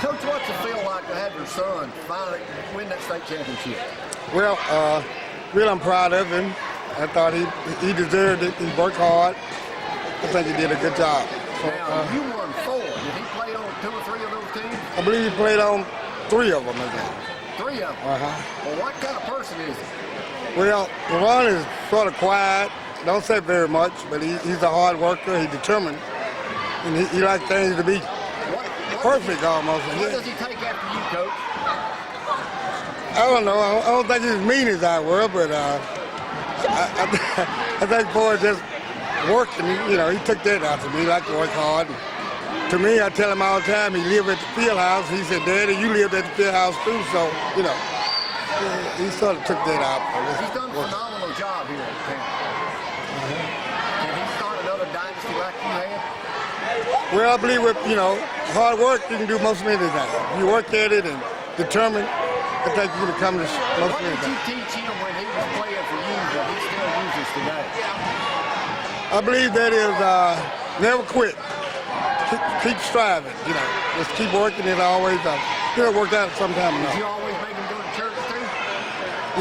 Coach, what's it feel like to have your son finally win that state championship? Well, really I'm proud of him. I thought he deserved it. He worked hard. I think he did a good job. Now, you won 4. Did he play on 2 or 3 of those teams? I believe he played on 3 of them again. 3 of them? Well, what kind of person is he? Well, Ron is sort of quiet. Don't say very much, but he's a hard worker. He's determined. And he likes things to be perfect almost. What does he take after you, Coach? I don't know. I don't think he's as mean as I were, but I think boy just working, you know, he took that after me. He liked to work hard. And to me, I tell him all the time, he lived at the field house. He said, Daddy, you lived at the field house too, so, you know, he sort of took that out. He's done a phenomenal job here at Camp. Can he start another dynasty like you had? Well, I believe with, you know, hard work, you can do most of anything. If you work at it and determined, I think you can accomplish most of anything. What did you teach him when he was playing for you that he still uses today? I believe that is never quit. Keep striving, you know. Just keep working it always. It'll work out sometime. Did you always make him go to church too?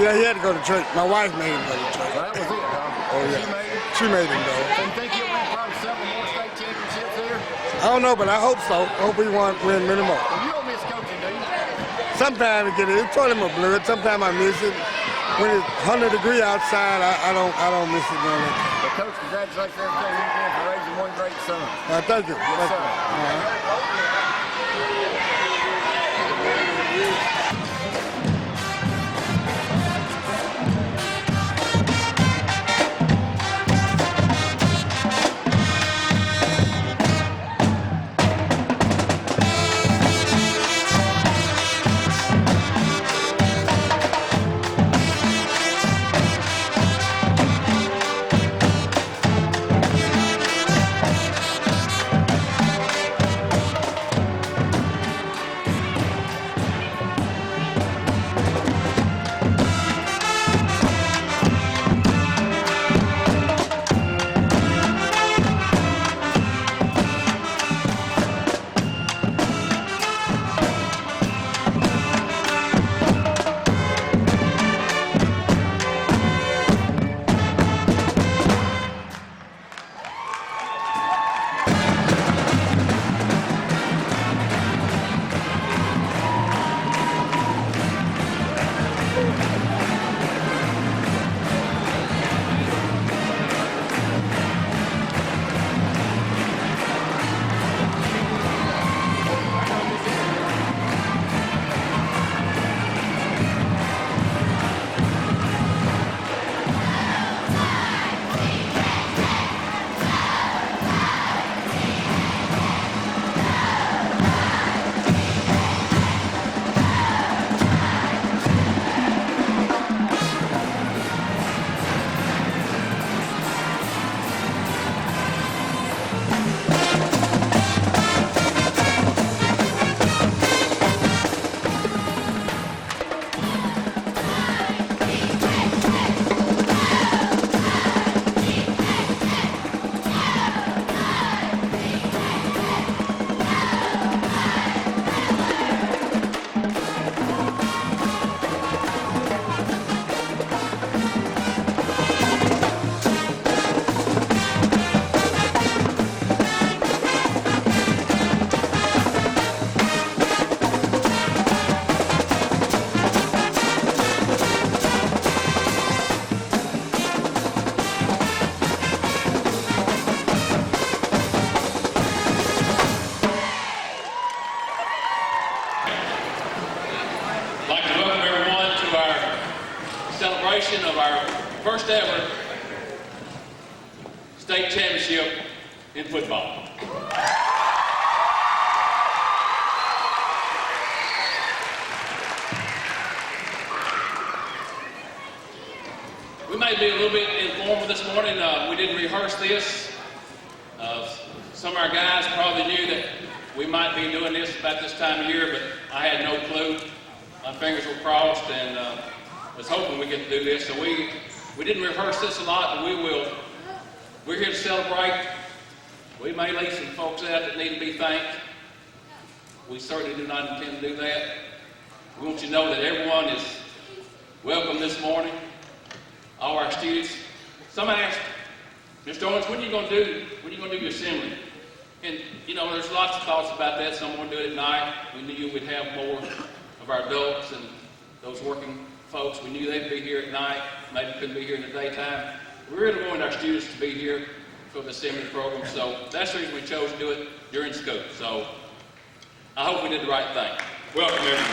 Yeah, he had to go to church. My wife made him go to church. Well, that was it, huh? Oh, yeah. She made him go. So you think he'll win probably several more state championships here? I don't know, but I hope so. I hope he win many more. Well, you don't miss coaching, do you? Sometimes I get it. It's totally my blood. Sometimes I miss it. When it's 100 degrees outside, I don't miss it. Well, Coach, congratulations on everything you've done for raising one great son. Thank you. Yes, sir. Celebration of our first ever state championship in football. We may be a little bit informal this morning. We didn't rehearse this. Some of our guys probably knew that we might be doing this about this time of year, but I had no clue. My fingers were crossed and was hoping we get to do this. So we didn't rehearse this a lot, but we will. We're here to celebrate. We may leave some folks out that need to be thanked. We certainly do not intend to do that. We want you to know that everyone is welcome this morning. All our students. Somebody asked, Mr. Owens, when are you going to do your assembly? And you know, there's lots of thoughts about that. Some want to do it at night. We knew we'd have more of our adults and those working folks. We knew they'd be here at night. Maybe couldn't be here in the daytime. We really wanted our students to be here for the assembly program, so that's the reason we chose to do it during school. So I hope we did the right thing. Welcome, everyone.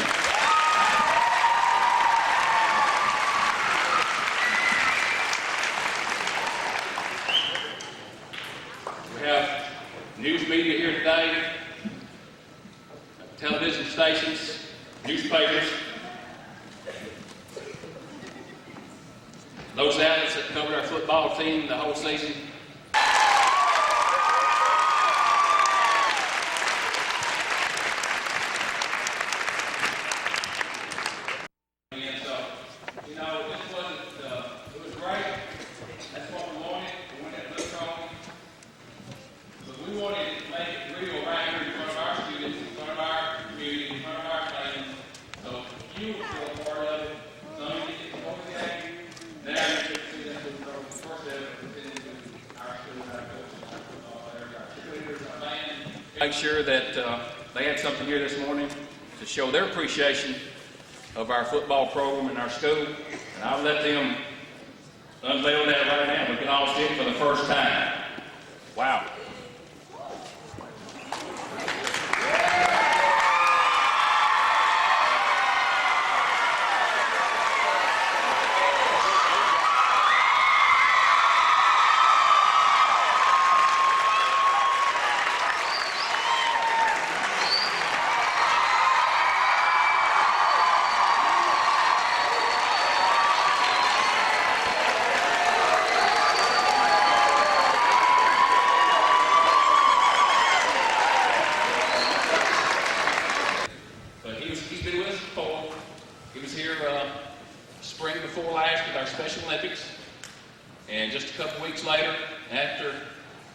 We have news media here today, television stations, newspapers, those outlets that covered our football team the whole season. And so, you know, this wasn't, it was great. That's what we wanted. We wanted to look strong. But we wanted to make it real right here in front of our students, in front of our community, in front of our families. So you will feel a part of it. Some of you get to go to the game. Now you get to see that we grow the first ever within our school, our coaches, our cheerleaders, our band. Make sure that they had something here this morning to show their appreciation of our football program in our school. And I'll let them unveil that right now. We can all see it for the first time. Wow. He's been with us before. He was here spring before last with our Special Olympics. And just a couple weeks later, after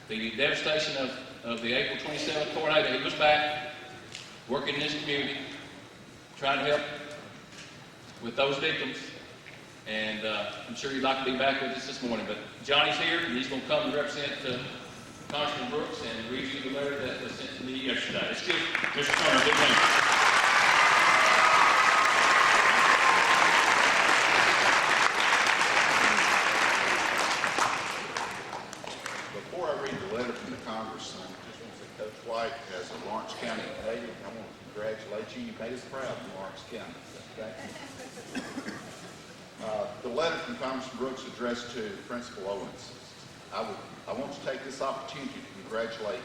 the devastation of the April 27th tornado, he was back working in this community, trying to help with those victims. And I'm sure he'd like to be back with us this morning. But Johnny's here, and he's going to come and represent Congressman Brooks and read you the letter that was sent to me yesterday. Let's give Mr. Turner a big hand. Before I read the letter from the congressman, I just want to say Coach White, as a Lawrence County native, I want to congratulate you. You made us proud in Lawrence County. Thank you. The letter from Congressman Brooks addressed to Principal Owens. I want to take this opportunity to congratulate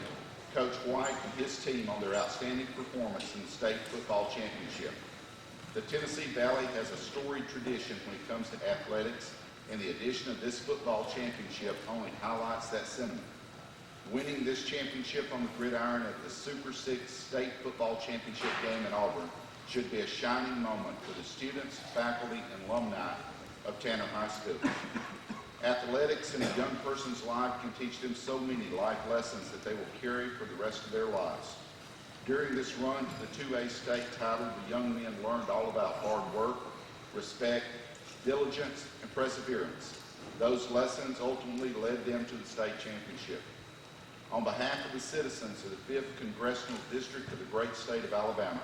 Coach White and his team on their outstanding performance in the state football championship. The Tennessee Valley has a storied tradition when it comes to athletics, and the addition of this football championship only highlights that sentiment. Winning this championship on the gridiron at the Super 6 State Football Championship game in Auburn should be a shining moment for the students, faculty, and alumni of Tanner High School. Athletics in a young person's life can teach them so many life lessons that they will carry for the rest of their lives. During this run to the 2A state title, the young men learned all about hard work, respect, diligence, and perseverance. Those lessons ultimately led them to the state championship. On behalf of the citizens of the 5th Congressional District of the great state of Alabama,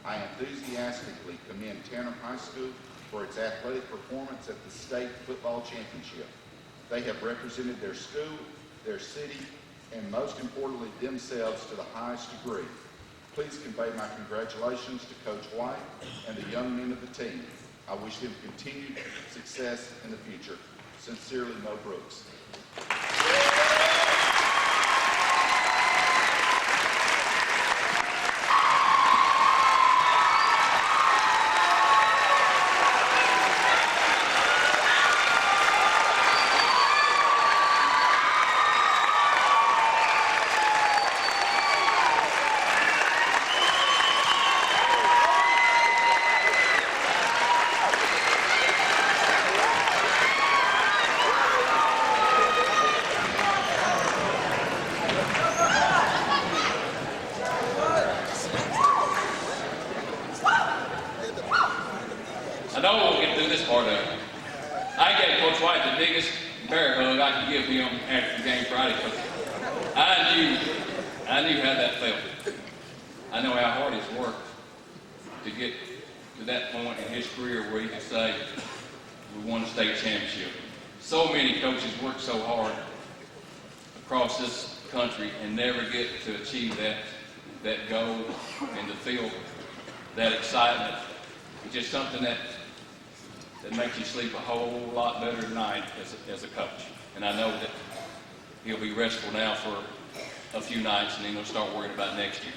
I enthusiastically commend Tanner High School for its athletic performance at the state football championship. They have represented their school, their city, and most importantly, themselves to the highest degree. Please convey my congratulations to Coach White and the young men of the team. I wish them continued success in the future. Sincerely, Mo Brooks. biggest bear hug I could give him after the game Friday because I knew how that felt. I know how hard he's worked to get to that point in his career where he could say, we won a state championship. So many coaches work so hard across this country and never get to achieve that goal and to feel that excitement. It's just something that makes you sleep a whole lot better at night as a coach. And I know that he'll be restful now for a few nights and then he'll start worrying about next year.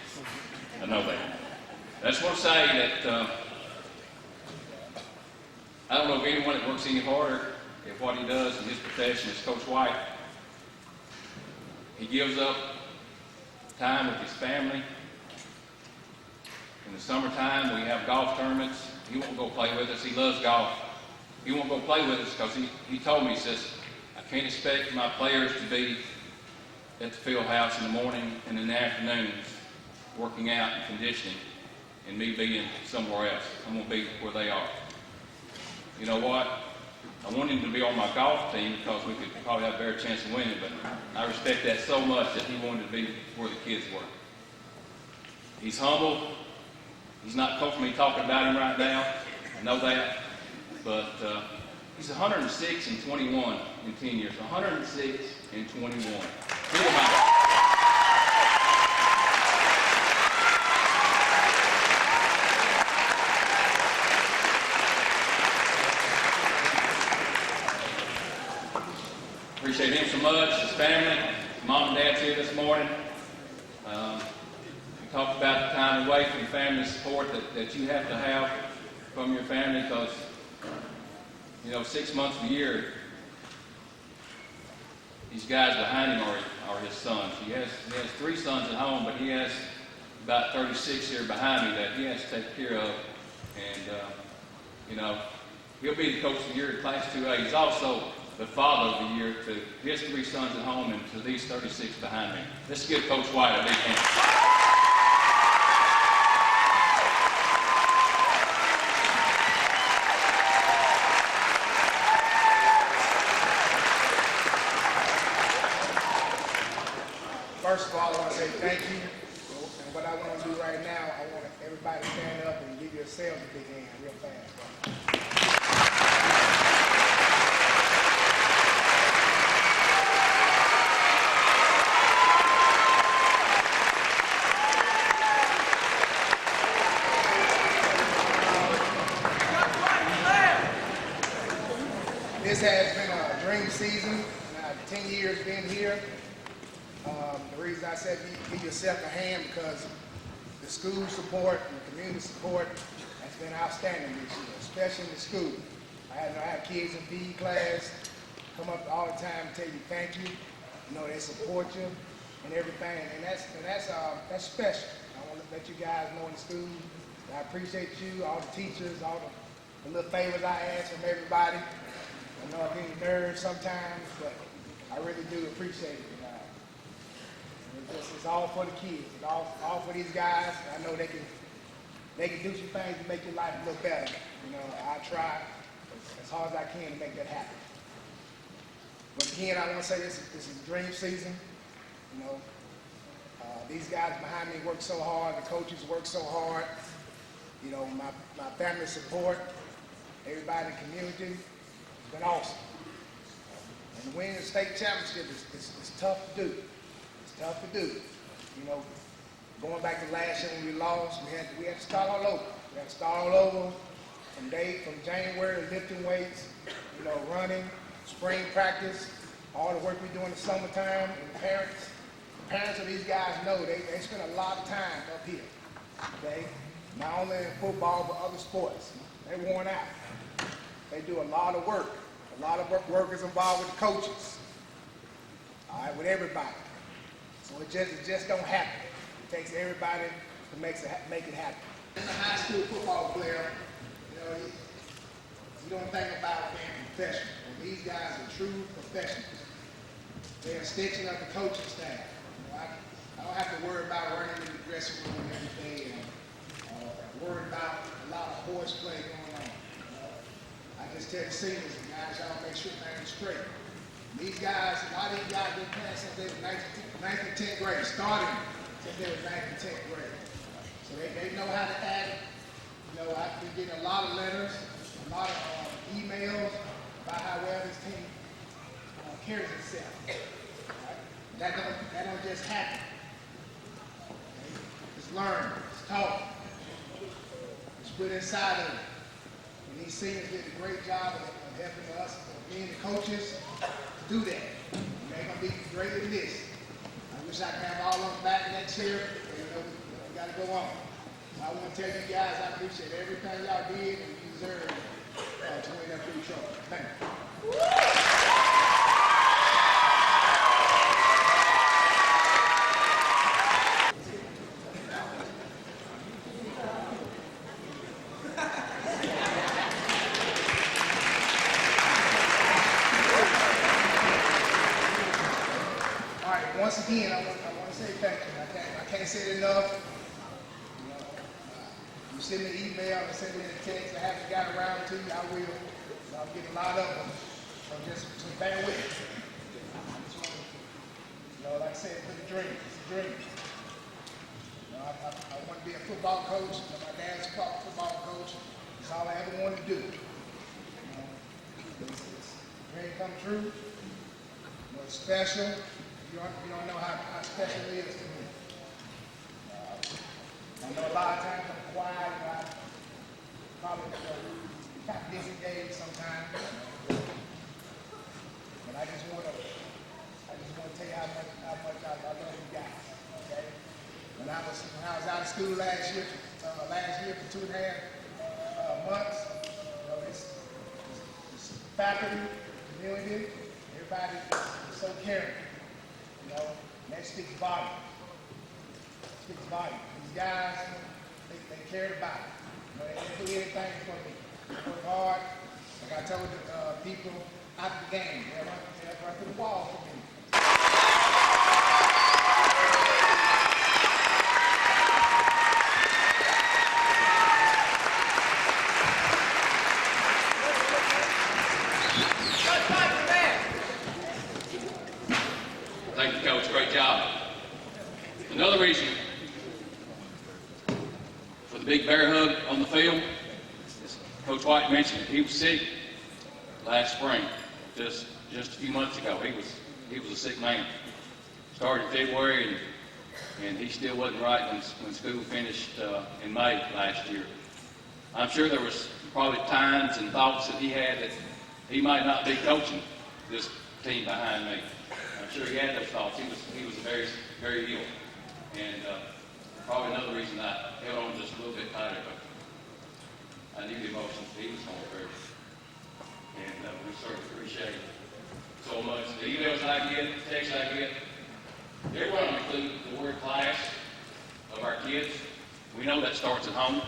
I know that. I just want to say that I don't know of anyone that works any harder at what he does in his profession as Coach White. He gives up time with his family. In the summertime, we have golf tournaments. He won't go play with us. He loves golf. He won't go play with us because he told me, he says, I can't expect my players to be at the field house in the morning and in the afternoons working out and conditioning and me being somewhere else. I'm going to be where they are. You know what? I want him to be on my golf team because we could probably have a better chance of winning, but I respect that so much that he wanted to be where the kids were. He's humble. He's not comfortable me talking about him right now. I know that. But he's 106 and 21 in 10 years. 106 and 21. Think about it. Appreciate him so much, his family. His mom and dad's here this morning. We talked about the time away from family support that you have to have from your family because, 6 months of the year, these guys behind him are his sons. He has 3 sons at home, but he has about 36 here behind me that he has to take care of. And, he'll be the coach of the year in Class 2A. He's also the father of the year to his 3 sons at home and to these 36 behind me. Let's give Coach White a big hand. First of all, I want to say thank you. And what I want to do right now, I want everybody to stand up and give yourselves a big hand real fast. This has been a dream season. 10 years being here. The reason I said give yourself a hand because the school support and the community support has been outstanding this year, especially in the school. I have kids in PE class come up all the time and tell you thank you. They support you and everything, and that's special. I want to let you guys know in the school that I appreciate you, all the teachers, all the little favors I ask from everybody. I know I get nervous sometimes, but I really do appreciate it. It's all for the kids. It's all for these guys. I know they can do some things to make your life a little better. I try as hard as I can to make that happen. But again, I want to say this is dream season. These guys behind me work so hard. The coaches work so hard. My family support, everybody in the community, it's been awesome. And winning the state championship is tough to do. It's tough to do. Going back to last year when we lost, we had to start all over. We had to start all over from January, lifting weights, running, spring practice, all the work we do in the summertime. And the parents of these guys know they spend a lot of time up here. Okay, not only in football but other sports. They're worn out. They do a lot of work. A lot of work is involved with the coaches. All right, with everybody. So it just don't happen. It takes everybody to make it happen. As a high school football player, you don't think about being professional. And these guys are true professionals. They're a extension of the coaching staff. I don't have to worry about running in the dressing room every day and worry about a lot of horseplay going on. I I just tell the seniors, guys, y'all make sure things straight. These guys, a lot of these guys been playing since they were 9th and 10th grade, starting since they were 9th and 10th grade. So they know how to act. You know, I've been getting a lot of letters, a lot of emails about how well this team carries itself. Right? That don't just happen. Okay? It's learned, it's taught, it's put inside of it. And these seniors did a great job of helping us, being the coaches, to do that. They're going to be greater than this. I wish I could have all of them back next year, but you know, we got to go on. I want to tell you guys I appreciate everything y'all did, and you deserve to win that big trophy. Thank you. Once again, I want to say thank you. I can't say it enough. You know, you send me an email and send me a text. I haven't gotten around to you. I will. I'm getting a lot of them. So just bear with me. You know, like I said, it's a dream. It's a dream. You know, I want to be a football coach. You know, my dad's a football coach. It's all I ever wanted to do. You know, it's a dream come true. You know, it's special. You don't know how special it is to me. I know a lot of times I'm quiet, but I probably kind of disengaged sometimes. But I just want to tell you how much I love you guys. Okay? When I was out of school last year for 2.5 months, you know, this faculty, community, everybody is so caring. You know, that speaks volume. Speaks volume. These guys, they care about it. You know, they didn't do anything for me. They work hard. Like I told the people after the game, they'll run through the wall for me. Thank you, Coach. Great job. Another reason for the big bear hug on the field, as Coach White mentioned, he was sick last spring, just a few months ago. He was a sick man. Started in February, and he still wasn't right when school finished in May last year. I'm sure there was probably times and thoughts that he had that he might not be coaching this team behind me. I'm sure he had those thoughts. He was very, very ill. And probably another reason I held on just a little bit tighter, but I knew the emotions he was going through. And we certainly appreciate so much. The emails I get, the texts I get, they're going to include the word class of our kids. We know that starts at home.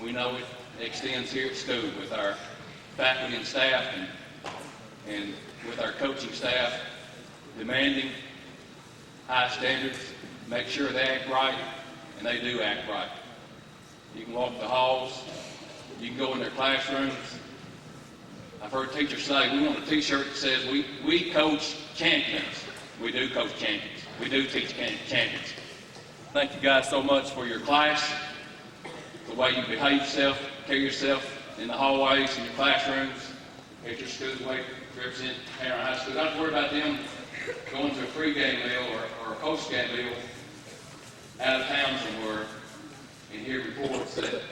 We know it extends here at school with our faculty and staff and with our coaching staff demanding high standards, make sure they act right, and they do act right. You can walk the halls, you can go in their classrooms. I've heard teachers say, we want a t-shirt that says, we coach champions. We do coach champions. We do teach champions. Thank you guys so much for your class, the way you behave yourself, carry yourself in the hallways, in your classrooms, at your school, the way you represent Hanover High School. Don't have to worry about them going to a pre-game meal or a post-game meal out of town somewhere and hear reports that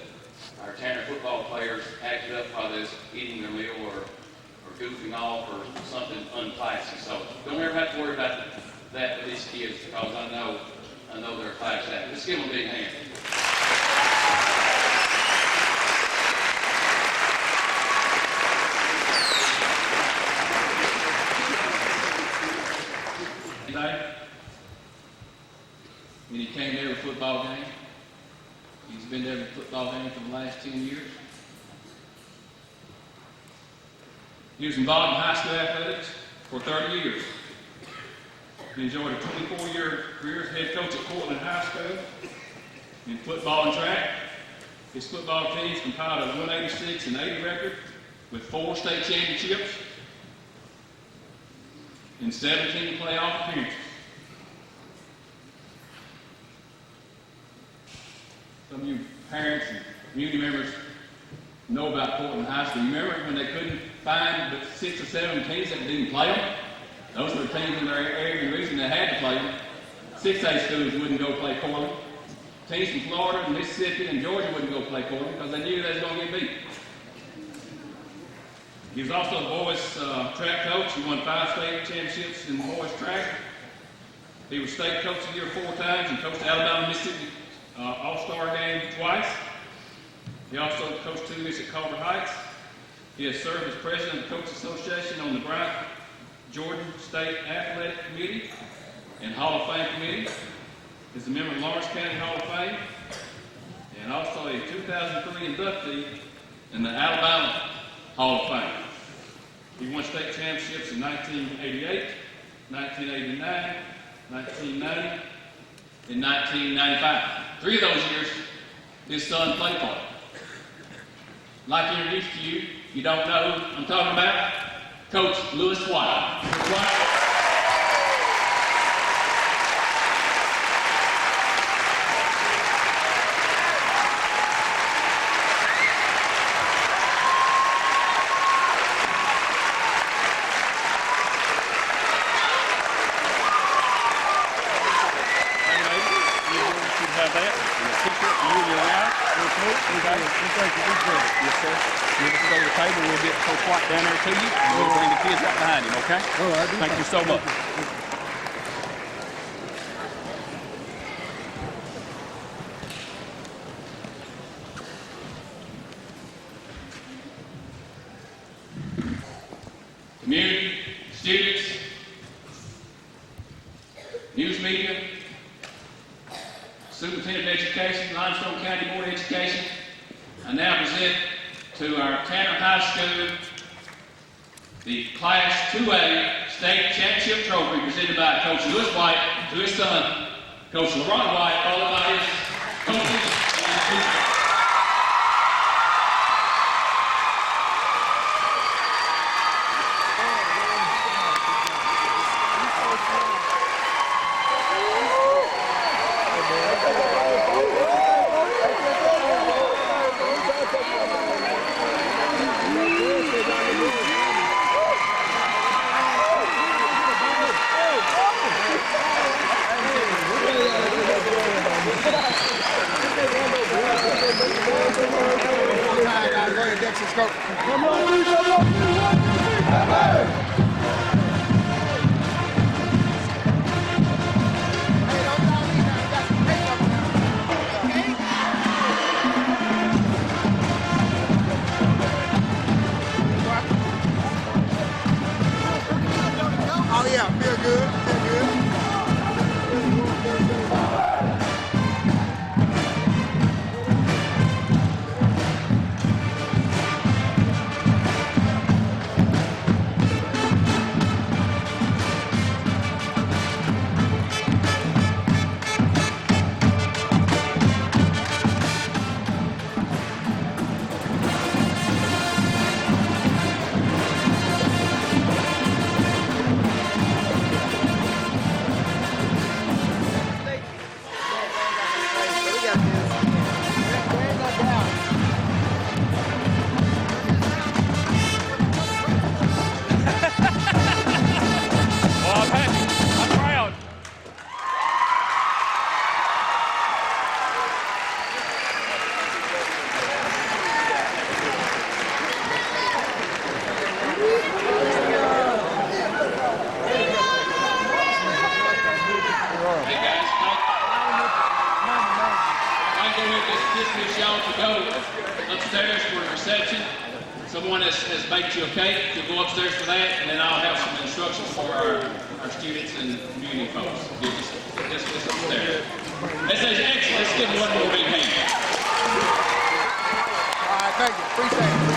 our Tanner football players acted up while they was eating their meal or goofing off or something unclassy. So don't ever have to worry about that with these kids because I know they're a class act. Let's give them a big hand. When he came to every football game, he's been to every football game for the last 10 years. He was involved in high school athletics for 30 years. He enjoyed a 24-year career as head coach at Portland High School in football and track. His football teams compiled a 186 and 80 record with 4 state championships and 17 playoff appearances. Some of you parents and community members know about Portland High School. You remember when they couldn't find but 6 or 7 teams that didn't play them? Those were the teams in their area, and the reason they had to play them. 6A schools wouldn't go play Portland. Teams from Florida and Mississippi and Georgia wouldn't go play Portland because they knew they was going to get beat. He was also the boys' track coach. He won 5 state championships in boys' track. He was state coach of the year 4 times and coached the Alabama Mississippi All-Star game twice. He also coached 2 years at Culver Heights. He has served as president of the Coaches Association on the Bryant Jordan State Athletic Committee and Hall of Fame Committee. He's a member of Lawrence County Hall of Fame and also a 2003 inductee in the Alabama Hall of Fame. He won state championships in 1988, 1989, 1990, and 1995. 3 of those years, his son played for him. I'd like to introduce to you, if you don't know who I'm talking about, Coach Lewis White. Coach White. We'll get Coach White down there to you, and we'll bring the kids right behind him, okay? All right. Thank you so much. Community, students, news media, Superintendent of Education, Limestone County Board of Education, I now present to our Tanner High School the Class 2A State Championship Trophy presented by Coach Lewis White to his son, Coach LaRon White, followed by his coaches and students. Oh yeah, feel good, feel good. Dismiss y'all to go upstairs for the reception. Someone has baked you a cake. You'll go upstairs for that, and then I'll have some instructions for our students and community folks. Dismiss upstairs. Let's give one more big hand. All right, thank you. Appreciate it.